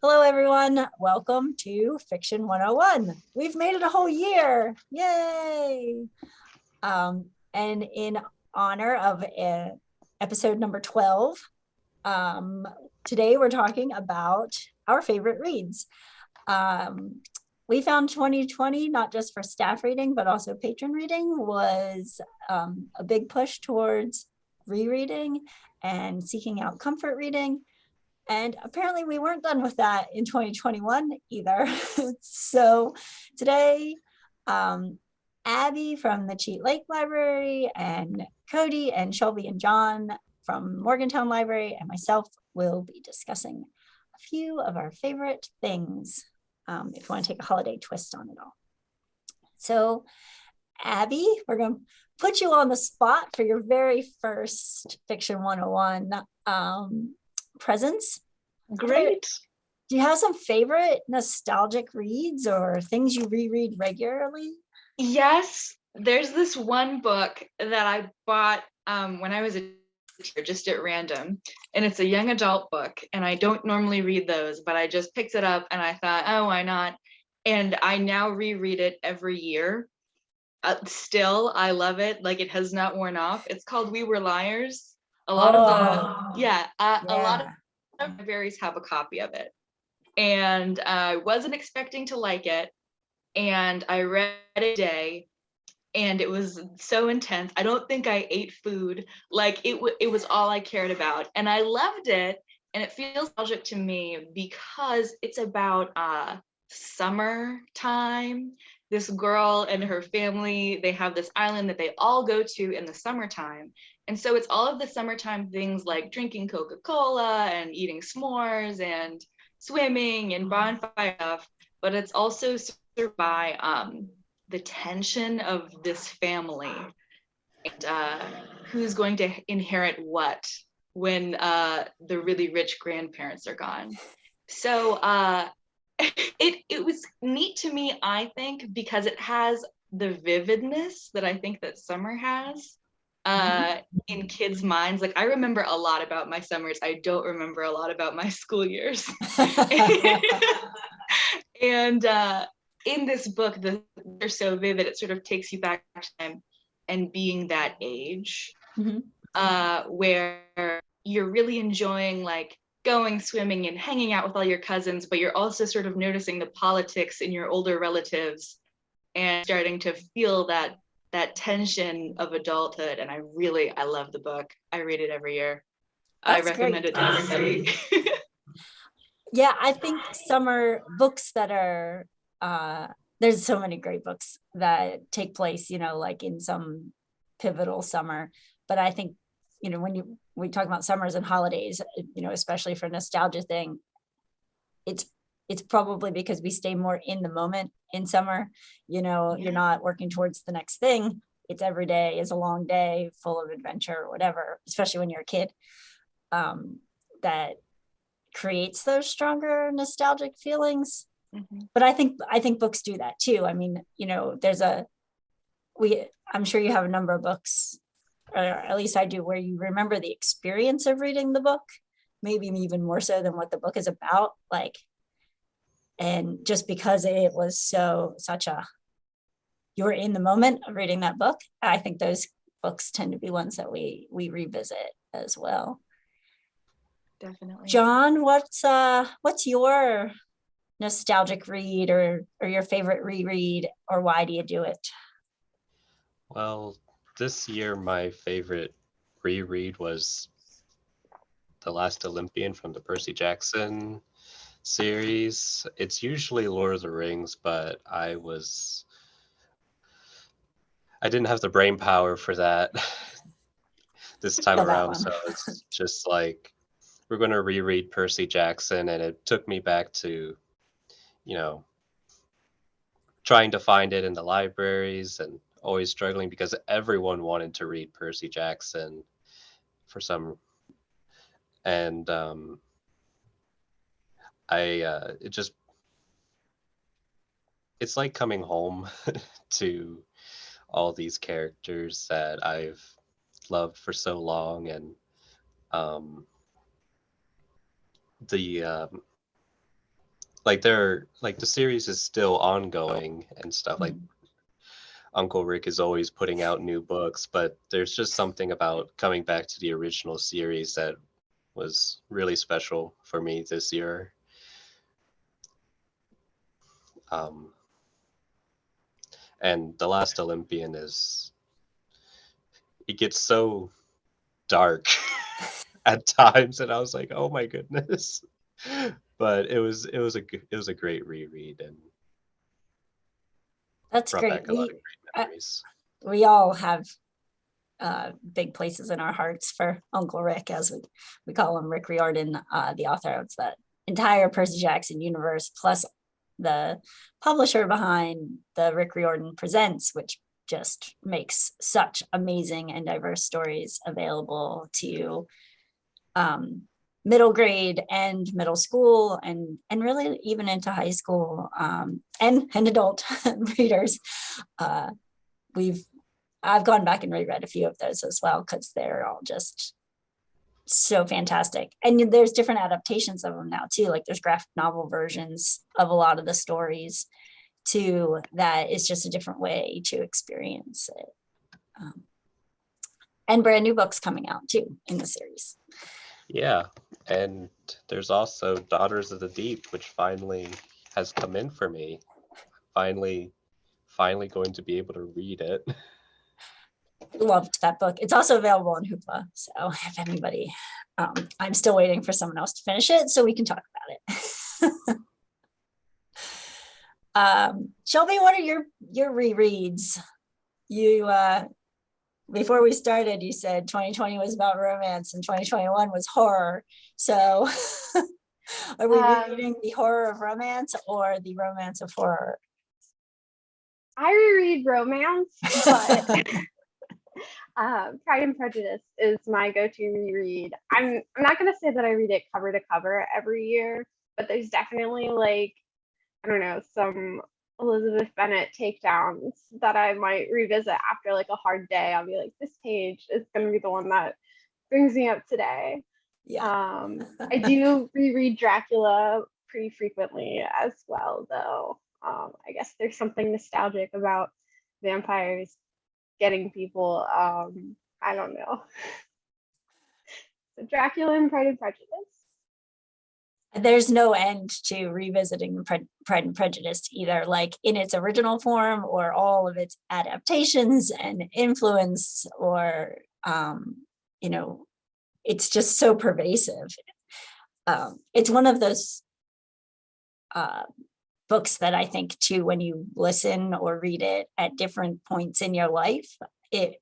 Hello, everyone. Welcome to Fiction 101. We've made it a whole year. Yay! And in honor of episode number 12, today we're talking about our favorite reads. We found 2020, not just for staff reading, but also patron reading, was a big push towards rereading and seeking out comfort reading. And apparently we weren't done with that in 2021 either. So today, Abby from the Cheat Lake Library and Cody and Shelby and John from Morgantown Library and myself will be discussing a few of our favorite things, if you want to take a holiday twist on it all. So Abby, we're going to put you on the spot for your very first Fiction 101 presents. Great. Do you have some favorite nostalgic reads or things you reread regularly? Yes, there's this one book that I bought when I was a teacher, just at random, and it's a young adult book, and I don't normally read those, but I just picked it up and I thought, oh, why not? And I now reread it every year. Still, I love it. Like, it has not worn off. It's called We Were Liars. A lot of a lot of libraries have a copy of it, and I wasn't expecting to like it, and I read it today, and it was so intense. I don't think I ate food. Like, it was all I cared about, and I loved it. And it feels nostalgic to me because it's about summertime. This girl and her family, they have this island that they all go to in the summertime. And so it's all of the summertime things like drinking Coca-Cola and eating s'mores and swimming and bonfire stuff. But it's also served by the tension of this family and who's going to inherit what when the really rich grandparents are gone. So it was neat to me, I think, because it has the vividness that I think that summer has in kids' minds. Like, I remember a lot about my summers. I don't remember a lot about my school years. And in this book, they're so vivid, it sort of takes you back to time and being that age, where you're really enjoying, like, going swimming and hanging out with all your cousins, but you're also sort of noticing the politics in your older relatives and starting to feel that tension of adulthood. And I love the book. I read it every year. That's I recommend it to everybody. Yeah, I think summer books that are there's so many great books that take place, like in some pivotal summer. But I think, when we talk about summers and holidays, especially for nostalgia thing, it's probably because we stay more in the moment in summer. You're not working towards the next thing. It's every day is a long day full of adventure or whatever, especially when you're a kid. That creates those stronger nostalgic feelings. But I think books do that too. I mean, I'm sure you have a number of books, or at least I do, where you remember the experience of reading the book, maybe even more so than what the book is about. Like, and just because it was you were in the moment of reading that book, I think those books tend to be ones that we revisit as well. Definitely. John, what's your nostalgic read or your favorite reread, or why do you do it? Well, this year my favorite reread was The Last Olympian from the Percy Jackson series. It's usually Lord of the Rings, but I didn't have the brain power for that this time around, so it's just like, we're going to reread Percy Jackson, and it took me back to, trying to find it in the libraries and always struggling because everyone wanted to read Percy Jackson for some, and it's like coming home to all these characters that I've loved for so long, and the like they're like the series is still ongoing and stuff. Like Uncle Rick is always putting out new books, but there's just something about coming back to the original series that was really special for me this year. And The Last Olympian it gets so dark at times, and I was like, oh my goodness. But it was a great reread and That's brought great. back a lot of great memories. We all have big places in our hearts for Uncle Rick, as we call him. Rick Riordan, the author of the entire Percy Jackson universe, plus the publisher behind the Rick Riordan Presents, which just makes such amazing and diverse stories available to middle grade and middle school, and really even into high school, and adult readers. I've gone back and reread a few of those as well, because they're all just so fantastic. And there's different adaptations of them now too. Like there's graphic novel versions of a lot of the stories too, that is just a different way to experience it. And brand new books coming out too in the series. Yeah, and there's also Daughters of the Deep, which finally has come in for me. Finally going to be able to read it. Loved that book. It's also available on Hoopla, so if anybody, I'm still waiting for someone else to finish it so we can talk about it. Shelby, what are your rereads? You before we started, you said 2020 was about romance and 2021 was horror. So are we rereading the horror of romance or the romance of horror? I reread romance, but Pride and Prejudice is my go-to reread. I'm not going to say that I read it cover to cover every year, but there's definitely, like, I don't know, some Elizabeth Bennet takedowns that I might revisit after like a hard day. I'll be like, this page is going to be the one that brings me up today. Yeah. I do reread Dracula pretty frequently as well, though. I guess there's something nostalgic about vampires getting people. I don't know. So Dracula and Pride and Prejudice. There's no end to revisiting Pride and Prejudice, either like in its original form or all of its adaptations and influence, or it's just so pervasive. It's one of those books that I think too, when you listen or read it at different points in your life, you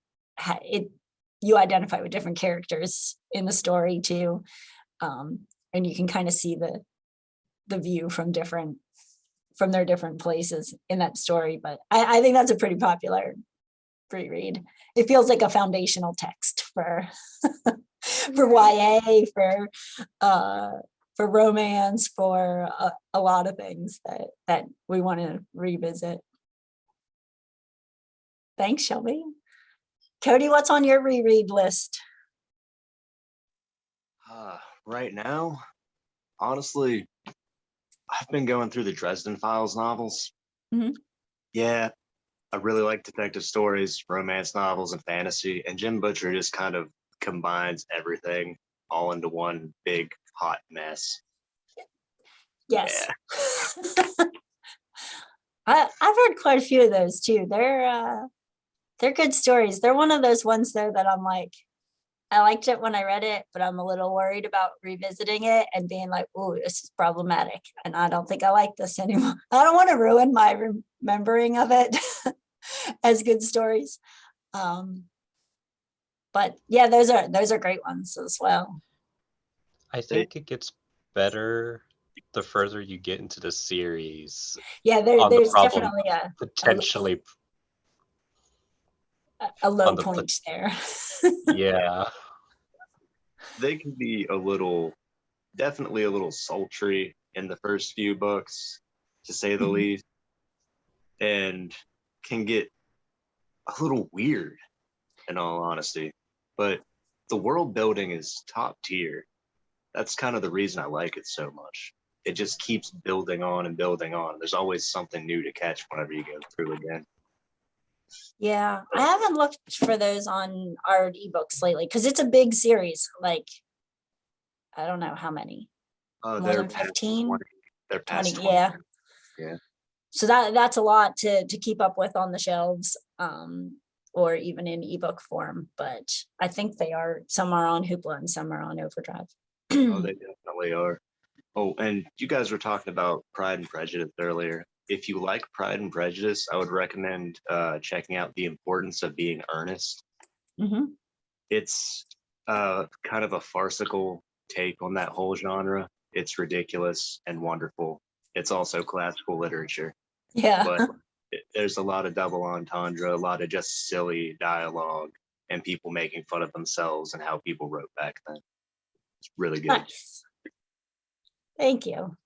identify with different characters in the story too. And you can kind of see the view from their different places in that story. But I think that's a pretty popular reread. It feels like a foundational text for YA, for romance, for a lot of things that we want to revisit. Thanks, Shelby. Cody, what's on your reread list? Right now, honestly, I've been going through the Dresden Files novels. Mm-hmm. Yeah, I really like detective stories, romance novels, and fantasy. And Jim Butcher just kind of combines everything all into one big hot mess. Yes. Yeah. I've heard quite a few of those too. They're good stories. They're one of those ones though that I'm like, I liked it when I read it, but I'm a little worried about revisiting it and being like, oh, this is problematic. And I don't think I like this anymore. I don't want to ruin my remembering of it as good stories. But yeah, those are great ones as well. I think it gets better the further you get into the series. Yeah, there's definitely potentially a low point there. Yeah. They can be definitely a little sultry in the first few books, to say the least, and can get a little weird, in all honesty. But the world building is top tier. That's kind of the reason I like it so much. it just keeps building on and building on. There's always something new to catch whenever you go through again. Yeah, I haven't looked for those on our ebooks lately because it's a big series. Like, I don't know how many. Oh, More they're than past 15? 20. They're past 20, 20. yeah. Yeah. So that's a lot to keep up with on the shelves, or even in ebook form. But I think they are, some are on Hoopla and some are on Overdrive. Oh, they definitely are. Oh, and you guys were talking about Pride and Prejudice earlier. If you like Pride and Prejudice, I would recommend checking out The Importance of Being Earnest. Mhm. It's kind of a farcical take on that whole genre. It's ridiculous and wonderful. It's also classical literature, Yeah. but there's a lot of double entendre, a lot of just silly dialogue, and people making fun of themselves and how people wrote back then. It's really good. Nice. Thank you.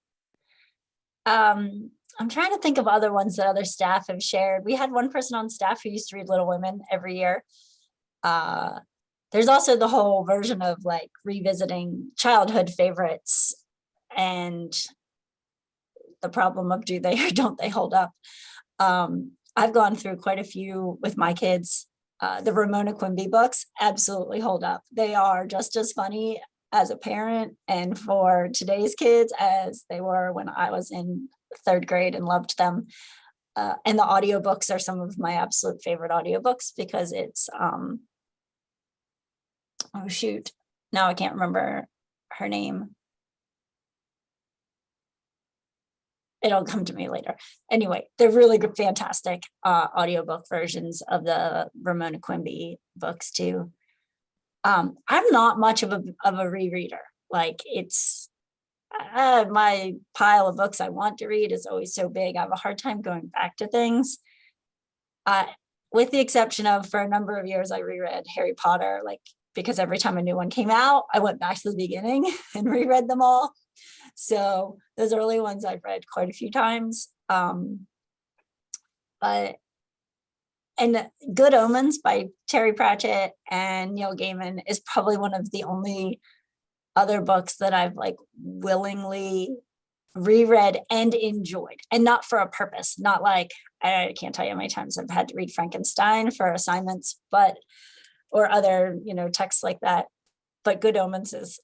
I'm trying to think of other ones that other staff have shared. We had one person on staff who used to read Little Women every year. There's also the whole version of like revisiting childhood favorites and the problem of do they or don't they hold up. I've gone through quite a few with my kids. The Ramona Quimby books absolutely hold up. They are just as funny as a parent and for today's kids as they were when I was in 3rd grade and loved them. And the audiobooks are some of my absolute favorite audiobooks because it's, oh shoot, now I can't remember her name. It'll come to me later. Anyway, they're really good, fantastic audiobook versions of the Ramona Quimby books too. I'm not much of a rereader. Like it's my pile of books I want to read is always so big. I have a hard time going back to things. With the exception of for a number of years, I reread Harry Potter, like because every time a new one came out, I went back to the beginning and reread them all. So those early ones I've read quite a few times. And Good Omens by Terry Pratchett and Neil Gaiman is probably one of the only other books that I've like willingly reread and enjoyed, and not for a purpose. Not like, I can't tell you how many times I've had to read Frankenstein for assignments, but, or other, texts like that. But Good Omens is,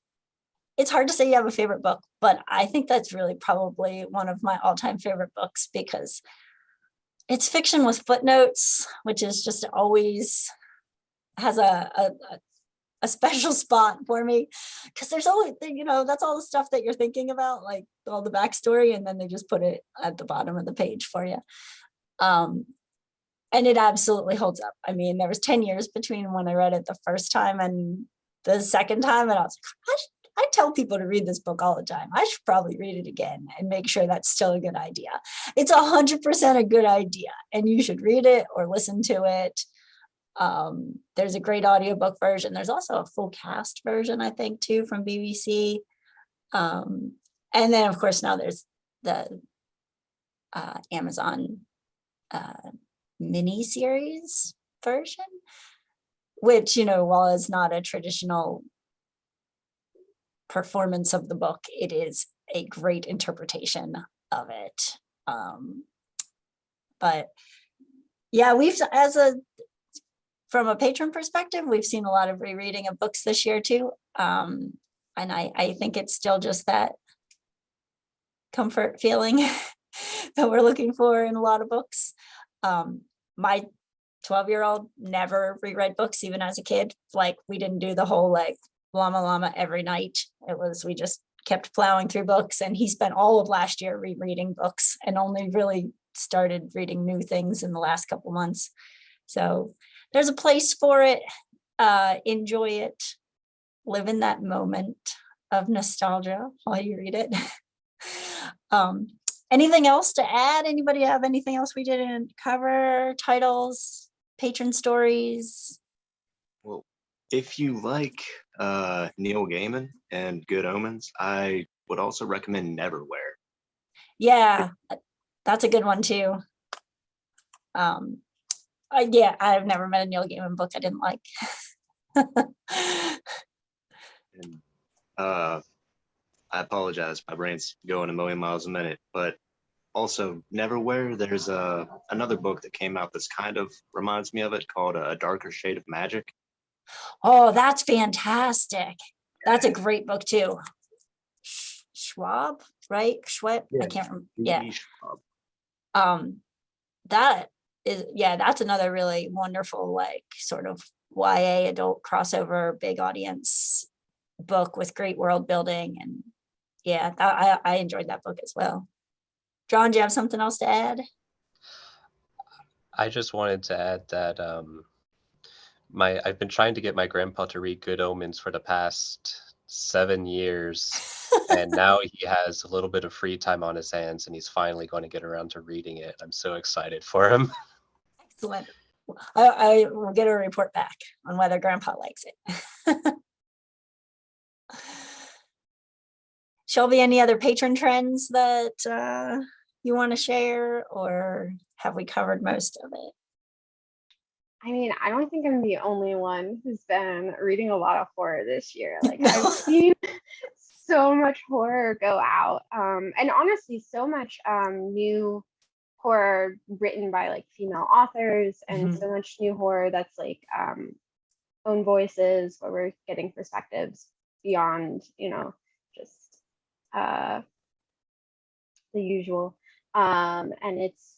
it's hard to say you have a favorite book, but I think that's really probably one of my all-time favorite books because it's fiction with footnotes, which is just always has a special spot for me because there's always, that's all the stuff that you're thinking about, like all the backstory, and then they just put it at the bottom of the page for you. And it absolutely holds up. I mean, there was 10 years between when I read it the first time and the second time, and I was like, I tell people to read this book all the time. I should probably read it again and make sure that's still a good idea. It's 100% a good idea, and you should read it or listen to it. There's a great audiobook version. There's also a full cast version, I think, too, from BBC. And then, of course, now there's the Amazon mini series version, which, while it's not a traditional performance of the book, it is a great interpretation of it. But yeah, from a patron perspective, we've seen a lot of rereading of books this year too. And I think it's still just that comfort feeling that we're looking for in a lot of books. My 12-year-old never reread books, even as a kid. Like, we didn't do the whole like llama every night. We just kept plowing through books, and he spent all of last year rereading books and only really started reading new things in the last couple months. So there's a place for it. Enjoy it. Live in that moment of nostalgia while you read it. Anything else to add? Anybody have anything else we didn't cover? Titles, patron stories? Well, if you like Neil Gaiman and Good Omens, I would also recommend Neverwhere. Yeah, that's a good one too. Yeah, I've never met a Neil Gaiman book I didn't like. And I apologize, my brain's going a million miles a minute, but also Neverwhere, there's another book that came out that's kind of reminds me of it called A Darker Shade of Magic. Oh, that's fantastic. That's a great book too. Schwab, right? Schwab. I Yeah. can't remember. Yeah. E. Schwab. That is, yeah, that's another really wonderful, like sort of YA adult crossover, big audience book with great world building. And yeah, I enjoyed that book as well. John, do you have something else to add? I just wanted to add that I've been trying to get my grandpa to read Good Omens for the past 7 years, and now he has a little bit of free time on his hands, and he's finally going to get around to reading it. I'm so excited for him. Excellent. I will get a report back on whether Grandpa likes it. Shelby, any other patron trends that you want to share, or have we covered most of it? I mean, I don't think I'm the only one who's been reading a lot of horror this year. Like I've seen so much horror go out. And honestly, so much new horror written by like female authors, and so much new horror that's like own voices, where we're getting perspectives beyond, just the usual. And it's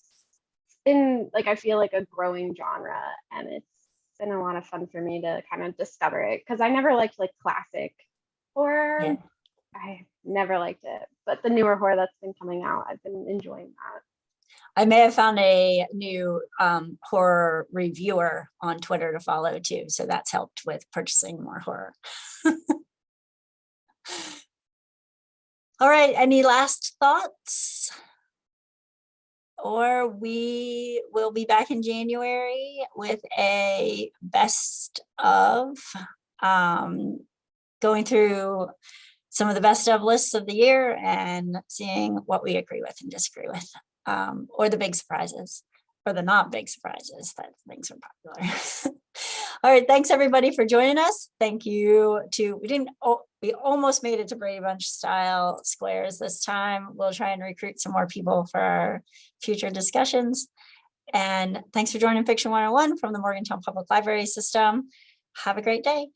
been like, I feel like a growing genre, and it's been a lot of fun for me to kind of discover it, because I never liked like classic horror. Yeah. I never liked it, but the newer horror that's been coming out, I've been enjoying that. I may have found a new horror reviewer on Twitter to follow too, so that's helped with purchasing more horror. All right, any last thoughts? Or we will be back in January with a best of, going through some of the best of lists of the year and seeing what we agree with and disagree with, or the big surprises, or the not big surprises that things are popular. All right, thanks everybody for joining us. Thank you to, we almost made it to Brady Bunch style squares this time. We'll try and recruit some more people for our future discussions. And thanks for joining Fiction 101 from the Morgantown Public Library System. Have a great day.